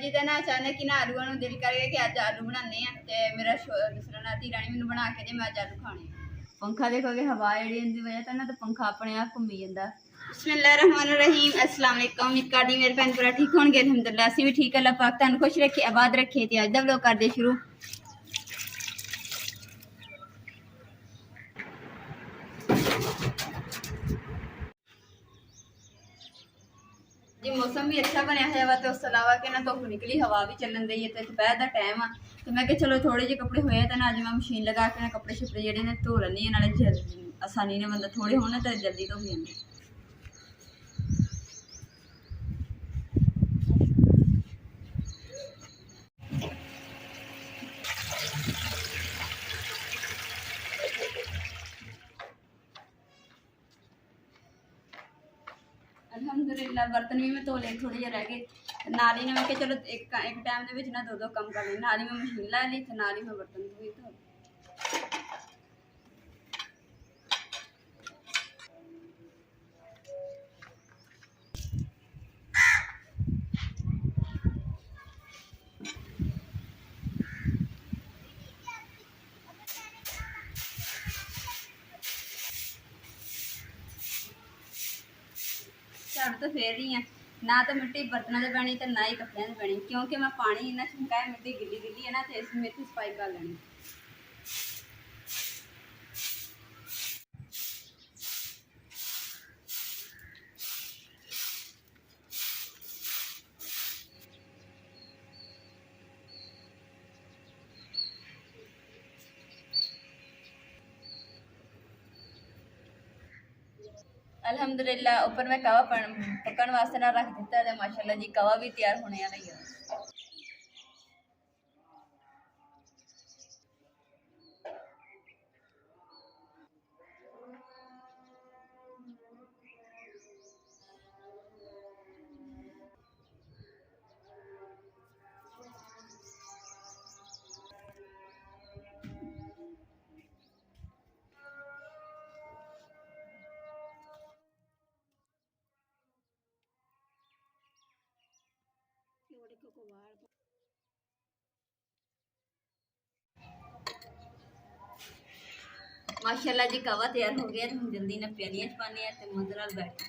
जिदा ना अचानक ही ना आलूआ दिल कर गया कि अज आलू बनाने ते मेरा दूसरा ना धी रानी मैनू बना के दे, मैं अज आलू खाने। पंखा देखो कि हवा जी वजह तो ना तो पंखा अपने आप घूमी जाता। बिस्मिल्लाहिर्रहमानिर्रहीम, अस्सलाम वालेकुम। उम्मीद करदी मेरे भैन भरा ठीक होणगे, अल्हम्दुलिल्लाह असीं भी ठीक। अल्लाह पाक तुहानू खुश रखे, आबाद रखे। ते अज दा व्लॉग करदे शुरू। जी मौसम भी अच्छा बनया है वा, तो उस अलावा कि ना धुप निकली, हवा भी चलन दी है, तो दोपहर का टाइम आ, तो मैं चलो थोड़े जे कपड़े होए तो ना अज मैं मशीन लगा के ना कपड़े शपड़े जेडे ने धो लैनी है, नाले आसानी ने बंदा थोड़े होने तो जल्दी धो जाते। अल्हम्दुलिल्लाह बर्तन भी मैं धो ले, थोड़े जे रह गए। नाल ही मैं चलो एक टाइम के ना दो काम कर ले, नाल ही मैं मशीन ला ली, नाल ही मैं बर्तन धोई। तो झाड़ू तो फेर रही है, ना तो मिट्टी बर्तनों से पैनी तो ना ही कपड़ों से पैनी, क्योंकि मैं पानी इन्ना छंका है, मिट्टी गिली गिली है ना, तो इस मेथी सफाई कर लेनी। अल्हम्दुलिल्लाह ऊपर मैं कवा पकड़ वास्ते ना रख दिता है, माशाल्लाह जी कवा भी तैयार होने वाला ही है। माशाल्लाह जी कवा तैयार हो गया, तो हम जल्दी ना प्यालियां च पाने हैं, तो मजे नाल बैठ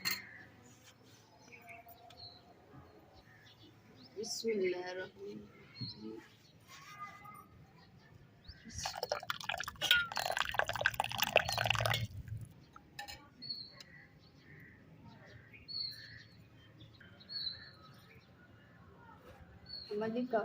बिस्मिल्लाहिर्रहमानिर्रहीम। मजे का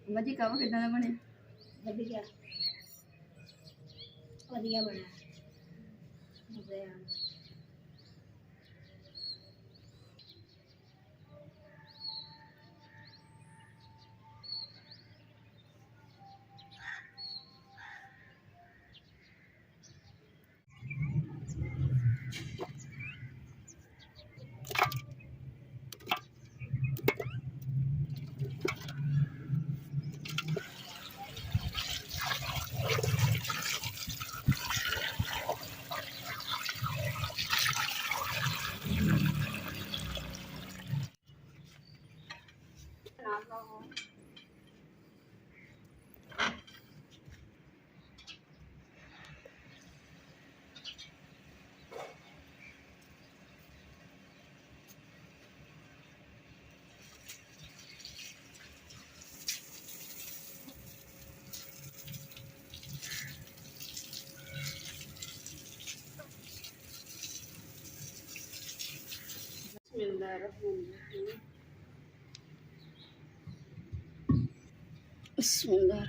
मजी कवा कितना दा बने? वधिया वधिया बना मजे आ। बिस्मिल्लाह।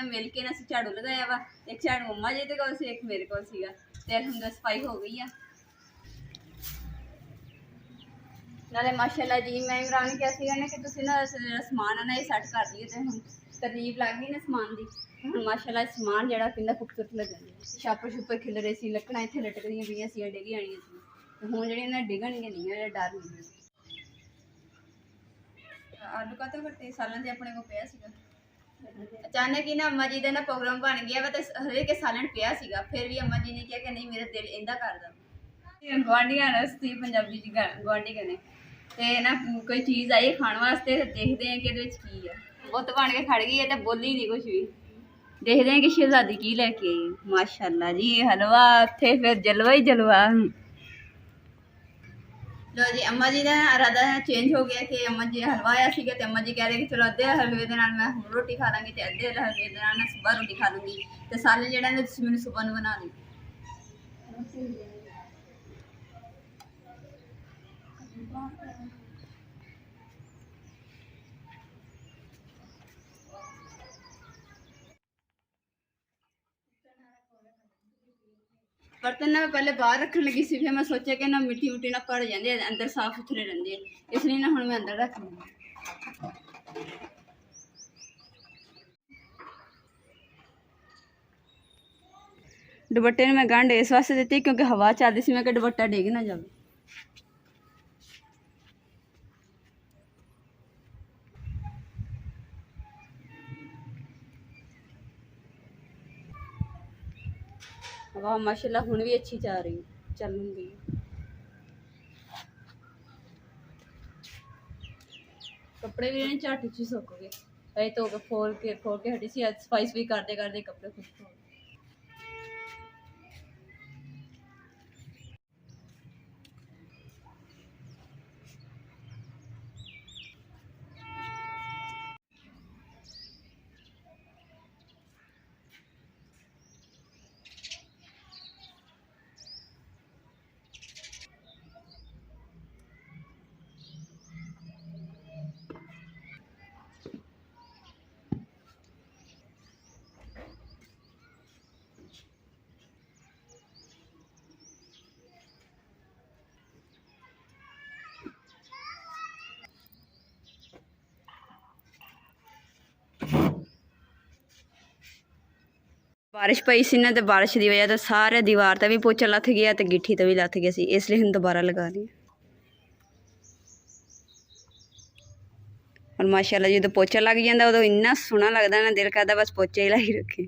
मिल के ना ਅਸੀਂ ਝਾੜੂ ਲਗਾਇਆ ਵਾ ਇੱਕ ਝਾੜੂ ਮੰਮਾ ਜੀ ਦੇ ਕੋਲ ਸੀ ਇੱਕ ਮੇਰੇ ਕੋਲ ਸੀਗਾ ਤੇ ਹੁਣ ਸਫਾਈ ਹੋ ਗਈ ਆ ਨਾਲੇ ਮਾਸ਼ਾਅੱਲਾ ਜੀ ਮੈਂ ਇਮਰਾਨ ਨੂੰ ਕਿਹਾ ਸੀਗਾ ਨਾ ਕਿ ਤੁਸੀਂ ਨਾ ਜਿਹੜਾ ਸਮਾਨ ਆ ਨਾ ਇਹ ਸੈੱਟ ਕਰ ਦਿਓ ਤੇ ਹੁਣ ਤਰਤੀਬ ਲੱਗ ਗਈ ਨਾ ਸਮਾਨ ਦੀ ਹੁਣ ਮਾਸ਼ਾਅੱਲਾ ਸਮਾਨ ਜਿਹੜਾ ਕਿੰਨਾ ਖੂਬਸੂਰਤ ਲੱਗਣ ਛਾਪਰ ਛੁਪਰ ਖਿਲ ਰਹੇ ਸੀ ਲੱਕੜਾਂ ਇੱਥੇ ਲਟਕਦੀਆਂ ਪਈਆਂ ਸੀ ਡਿੱਗ ਜਾਣੀਆਂ ਸੀ ਤੇ ਹੁਣ ਜਿਹੜੀਆਂ ਨਾ ਡਿੱਗਣਗੀਆਂ ਨਹੀਂ ਜਿਹੜਾ ਡਰ ਨਹੀਂ आलू का तो कट्टे सालन से अपने को पिया सीगा अचानक ही ना अम्मा जी का ना प्रोग्राम बन गया वा तो हरेक सालन पिया सीगा फिर भी अम्मा जी ने कहा कि नहीं मेरा दिल इंदा करदा गुआंढियां सी पंजाबी जी गुआंढी कने ते ना कोई चीज़ आई खाने वास्ते देखते हैं कि की है बुत बन के खड़ गई है तो बोली नहीं कुछ भी देखते हैं कि शहजादी की लैके आई माशाअल्लाह जी हलवा थे फिर जलवा ही जलवा लो जी अम्मा जी का इरादा चेंज हो गया कि अम्मा जी हलवा आया सीगा ते अम्मा जी कह रहे कि चलो अद्धे हलवे दे नाल मैं हुण रोटी खा लांगी ते अद्धे हलवे दे नाल मैं सुबह रोटी खा लूँगी ते साले जेहड़ा ने तुसीं मैनूं सुबह नूं बना दी बर्तन ना पहले बाहर रखने लगी सी फिर मैं सोचा कि ना मिट्टी मुट्टी ना पड़ जाती है अंदर साफ सुथरे रहते हैं इसलिए ना हुण मैं अंदर रख लूँगी दुपट्टे ने मैं गंढ इस वास्ते दी क्योंकि हवा चलती सी मैं कि दुपट्टा डिग ना जाए वाह माशाल्लाह हुण भी अच्छी जा रही चलूँगी कपड़े भी ने झट च सुक गए अजे तो फोल के हटी सी सफाई सफाई करते करते कपड़े खुश्क हो गए बारिश पई सी ना तो बारिश की वजह तो सारे दीवार तो भी पोचा लथ गया तो गिट्ठी तो भी लथ गया सी इसलिए हम दोबारा लगा ली और माशाल्लाह जो पोचा लग जाता उदों इन्ना सोहना लगता ना दिल करता बस पोचा ही लाई रखे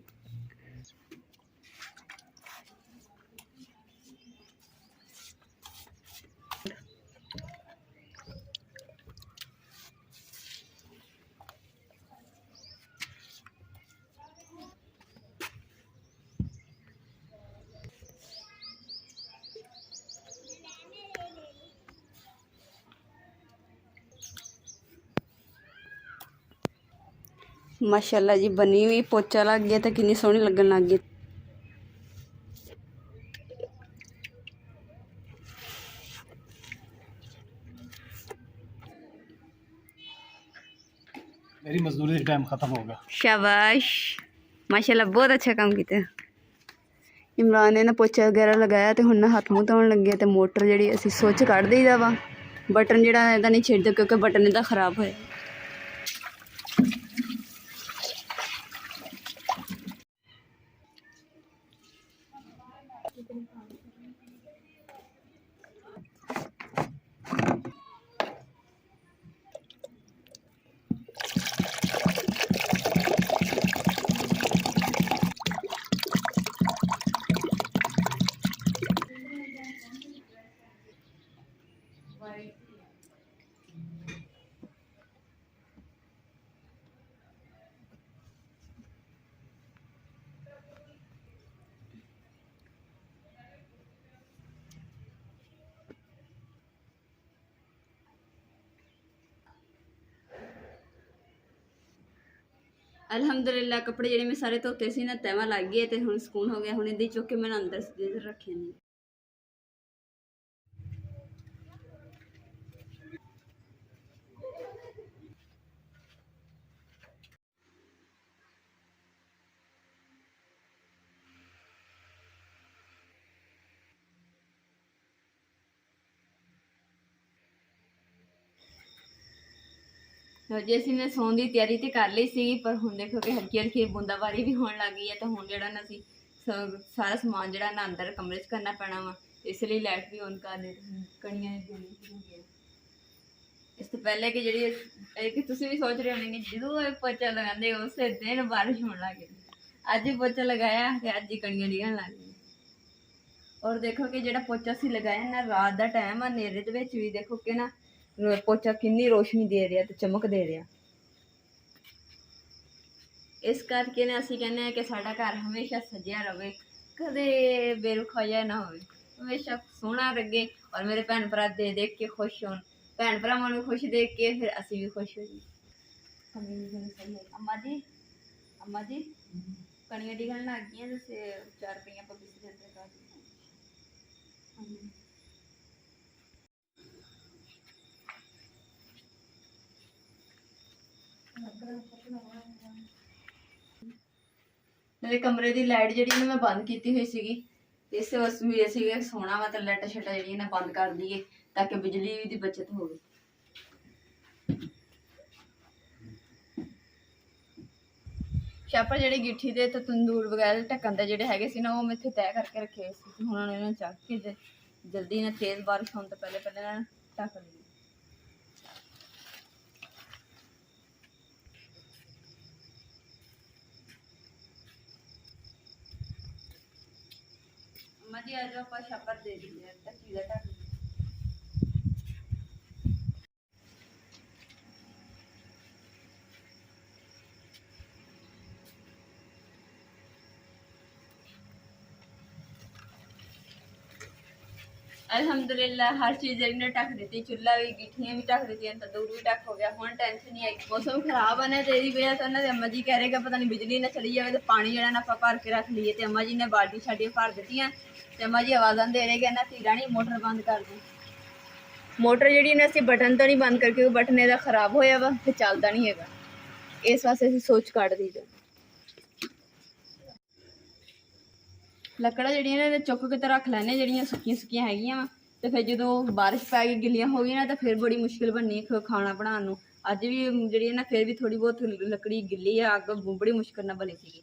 माशाल्लाह जी बनी हुई पोचा लग गया तो कितनी सोहनी लगन लग गई मेरी मजदूरी टाइम खत्म हो गया शाबाश माशाल्लाह बहुत अच्छा काम किया इमरान ने ना पोचा वगैरह लगाया तो हुण ना हथ मूँह धोन लगे तो मोटर जी असीं सुच कढ़ दईदा वा बटन जिहड़ा इहदा नहीं छिड़दे क्योंकि बटन इहदा खराब होया अलहमदुलिल्लाह कपड़े ਜਿਹੜੇ मैं सारे धोते सी ना तैवां लग गए तो हुण सुकून हो गया हुण इहदी चुक के मैं अंदर रखे नहीं ਲਓ ਜੀ ਅਸੀਂ ਨੇ ਸੌਣ ਦੀ ਤਿਆਰੀ ਤੇ ਕਰ ਲਈ ਸੀ, ਪਰ ਹੁਣ ਦੇਖੋ ਕਿ ਹਲਕੀ ਹਲਕੀ ਬੂੰਦਾਬਾਰੀ ਵੀ ਹੋਣ ਲੱਗ ਗਈ ਹੈ। ਤਾਂ ਹੁਣ ਜਿਹੜਾ ਨਾ ਅਸੀਂ ਸਾਰਾ ਸਮਾਨ ਜਿਹੜਾ ਨਾ ਅੰਦਰ ਕਮਰੇ 'ਚ ਕਰਨਾ ਪੈਣਾ ਵਾ, ਇਸ ਲਈ ਲਾਈਟ ਵੀ ਔਨ ਕਰ ਦੇ ਕਣੀਆਂ ਦੀ ਹੋ ਗਈਆਂ। ਇਸ ਤੋਂ ਪਹਿਲੇ ਕਿ ਜਿਹੜੀ ਇਹ ਕਿ ਤੁਸੀਂ ਵੀ ਸੋਚ ਰਹੇ ਹੋਣਗੇ ਜਦੋਂ ਇਹ ਪੋਚਾ ਲਗਾਉਂਦੇ ਉਸੇ ਦਿਨ ਬਾਰਿਸ਼ ਹੋਣ ਲੱਗ ਗਈ। ਅੱਜ ਹੀ ਪੋਚਾ ਲਗਾਇਆ ਤੇ ਅੱਜ ਹੀ ਕਣੀਆਂ ਡਿੱਗਣ ਲੱਗ ਗਈਆਂ। ਔਰ ਦੇਖੋ ਕਿ ਜਿਹੜਾ ਪੋਚਾ ਅਸੀਂ ਲਗਾਇਆ ਨਾ ਰਾਤ ਦਾ ਟਾਈਮ ਆ, ਹਨੇਰੇ ਦੇ ਵਿੱਚ ਵੀ ਦੇਖੋ ਕਿ ਨਾ ਪੋਚਾ ਕਿੰਨੀ ਰੋਸ਼ਨੀ ਦੇ ਰਿਹਾ ਤੇ ਚਮਕ ਦੇ ਰਿਹਾ। ਇਸ ਕਰਕੇ ਨਾ ਅਸੀਂ ਕਹਿੰਦੇ ਹਾਂ ਕਿ ਸਾਡਾ ਘਰ ਹਮੇਸ਼ਾ ਸਜਿਆ ਰਹੇ, ਕਦੇ ਬੇਰੁੱਖਾ ਜਿਹਾ ਨਾ ਹੋਵੇ, ਹਮੇਸ਼ਾ ਸੋਹਣਾ ਲੱਗੇ। ਔਰ ਮੇਰੇ ਭੈਣ ਭਰਾ ਦੇਖ ਕੇ ਖੁਸ਼ ਹੋਣ, ਭੈਣ ਭਰਾਵਾਂ ਨੂੰ ਖੁਸ਼ ਦੇਖ ਕੇ ਫਿਰ ਅਸੀਂ ਵੀ ਖੁਸ਼ ਹੋ ਜੀ। ਅੰਮਾ ਜੀ ਕਣੀਆਂ ਡਿੱਗਣ ਲੱਗ ਗਈਆਂ, ਜੈਸੇ 4 ਰੁਪਈਆ ਆਪਾਂ ਬਿਸਤਰੇ ਅੰਦਰ ਕਰ ਦਿੰਦੇ। ਮੇਰੇ ਕਮਰੇ ਦੀ ਲਾਈਟ ਜਿਹੜੀ ਮੈਂ ਬੰਦ ਕੀਤੀ ਹੋਈ ਸੀਗੀ, ਇਸ ਵਾਸਤੇ ਵੀ ਅਸੀਂ ਸੋਣਾ ਵਾ ਤਾਂ ਲਾਈਟ ਛੱਟਾ ਜਿਹੜੀਆਂ ਨਾ ਬੰਦ ਕਰ ਦਈਏ ਤਾਂ ਕਿ ਬਿਜਲੀ ਦੀ ਬਚਤ ਹੋਵੇ। ਛਾਪਰ ਜਿਹੜੇ ਗਿੱਠੀ ਦੇ ਤੇ ਤੰਦੂਰ ਵਗੈਰਾ ਢੱਕਣ ਦੇ ਜਿਹੜੇ ਹੈਗੇ ਸੀ ਨਾ, ਉਹ ਮੈਂ ਇੱਥੇ ਤੈਅ ਕਰਕੇ ਰੱਖੇ ਸੀ। ਹੁਣ ਇਹਨਾਂ ਨੂੰ ਚੱਕ ਕੇ ਜਲਦੀ ਨਾ ਤੇਜ਼ ਬਾਰਿਸ਼ ਹੋਣ ਤੋਂ ਪਹਿਲੇ ਨਾ ਢੱਕ ਲਈਏ। ਅੰਮਾ ਜੀ ਆ ਜਾਓ, ਆਪਾਂ ਛਾਪਰ ਦੇ ਦਈਏ ਤਾਂ ਚੀਜ਼ਾਂ ਢੱਕ। अल्हम्दुलिल्लाह हर चीज़ ने ढक दी, चूल्हा भी गिठियाँ भी ढक दी, तंदूर भी ढक हो गया। हुण टेंशन नहीं आई, मौसम खराब है ना, तो यही वजह से उन्होंने अम्मा जी कह रहे कि पता नहीं बिजली ना चली जाए तो पानी जो ना भर के रख लीए। तो अम्मा जी ने बाल्टी शाल्टियां भर दी, तो अम्मा जी आवाज़ा दे रहे कि धीरा नहीं मोटर बंद कर दो। मोटर जी ने असीं बटन तो नहीं बंद करके बटन इहदा खराब होया वा ते चलदा नहीं हैगा, इस वास्ते असीं सोच कढ़ दी। ਲੱਕੜਾਂ ਜਿਹੜੀਆਂ ਨੇ ਚੁੱਕ ਕੇ ਤੇ ਰੱਖ ਲੈਣੇ, ਜਿਹੜੀਆਂ ਸੁੱਕੀਆਂ ਹੈਗੀਆਂ ਵਾ। ਤੇ ਫਿਰ ਜਦੋਂ ਬਾਰਿਸ਼ ਪੈ ਗਈ ਗਿੱਲੀਆਂ ਹੋ ਗਈਆਂ ਨਾ ਤਾਂ ਫਿਰ ਬੜੀ ਮੁਸ਼ਕਿਲ ਬਣਨੀ ਖਾਣਾ ਬਣਾਉਣ ਨੂੰ। ਅੱਜ ਵੀ ਜਿਹੜੀ ਨਾ ਫਿਰ ਵੀ ਥੋੜੀ ਬਹੁਤ ਲੱਕੜੀ ਗਿੱਲੀ ਆ, ਅੱਗ ਬੜੀ ਮੁਸ਼ਕਿਲ ਨਾਲ ਬਣੀ ਸੀਗੀ।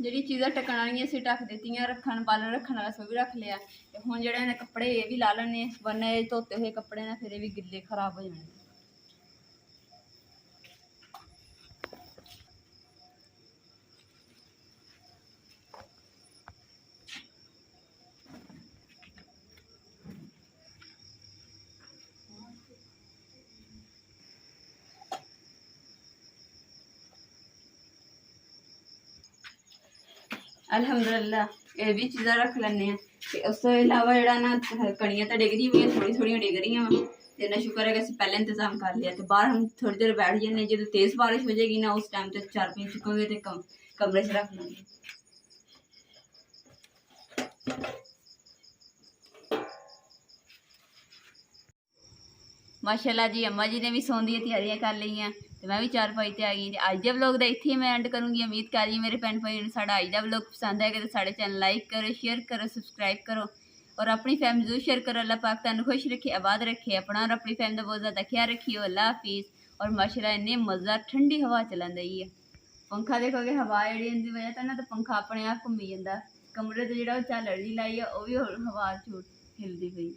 ਜਿਹੜੀ ਚੀਜ਼ਾਂ ਟਕਣ ਵਾਲੀਆਂ ਸੀ ਢੱਕ ਦਿੱਤੀਆਂ, ਰੱਖਣ ਬਾਲਣ ਰੱਖਣ ਵਾਲਾ ਸੋ ਵੀ ਰੱਖ ਲਿਆ। ਤੇ ਹੁਣ ਜਿਹੜੇ ਨੇ ਕੱਪੜੇ ਇਹ ਵੀ ਲਾ ਲੈਣੇ, ਵਰਨਾ ਇਹ ਧੋਤੇ ਹੋਏ ਕੱਪੜੇ ਨਾ ਫਿਰ ਇਹ ਵੀ ਗਿੱਲੇ ਖਰਾਬ ਹੋ ਜਾਣੇ। ਅਲਹਮਦੁਲਿਲਾ ਇਹ ਵੀ ਚੀਜ਼ਾਂ ਰੱਖ ਲੈਂਦੇ ਹਾਂ। ਤੇ ਉਸ ਤੋਂ ਇਲਾਵਾ ਜਿਹੜਾ ਨਾ ਕਣੀਆਂ ਤਾਂ ਡਿੱਗਦੀ ਹੋਈਆਂ, ਥੋੜ੍ਹੀਆਂ ਡਿੱਗ ਰਹੀਆਂ ਵਾ, ਤੇ ਨਾ ਸ਼ੁਕਰ ਹੈ ਕਿ ਅਸੀਂ ਪਹਿਲਾਂ ਇੰਤਜ਼ਾਮ ਕਰ ਲਿਆ। ਤੇ ਬਾਹਰ ਹਮ ਥੋੜੀ ਦੇਰ ਬੈਠ ਜਾਂਦੇ, ਜਦੋਂ ਤੇਜ਼ ਬਾਰਿਸ਼ ਹੋ ਜਾਏਗੀ ਨਾ ਉਸ ਟਾਈਮ ਤੇ ਚਾਰਪਾਈ ਚੁੱਕਾਂਗੇ ਤੇ ਕਮਰੇ 'ਚ ਰੱਖ ਲਾਂਗੇ। माशाल्लाह जी अम्मा जी ने भी सौन दी तैयारियां कर ली, तो मैं भी चारपाई ते आ गई। अज के व्लॉग का इत्थे मैं एंड करूँगी। उम्मीद कर रही मेरे भैन भाई साड़ा अज का व्लॉग पसंद आएगा तो साढ़े चैनल लाइक करो, शेयर करो, सबसक्राइब करो और अपनी फैमिली जरूर शेयर करो। अल्लाह पाक तुहानू खुश रखे, आबाद रखे, अपना और अपनी फैमिली का बहुत ज़्यादा ख्याल रखियो। अल्लाह हाफिज़। और माशाल्लाह इन्नी मज़ेदार ठंडी हवा चलन दी है। पंखा देखोगे हवा जी वजह तो ना तो पंखा अपने आप घूमी जाता, कमरे तो जो झालर जी लाई है वह भी हवा झूठ हिलती पई।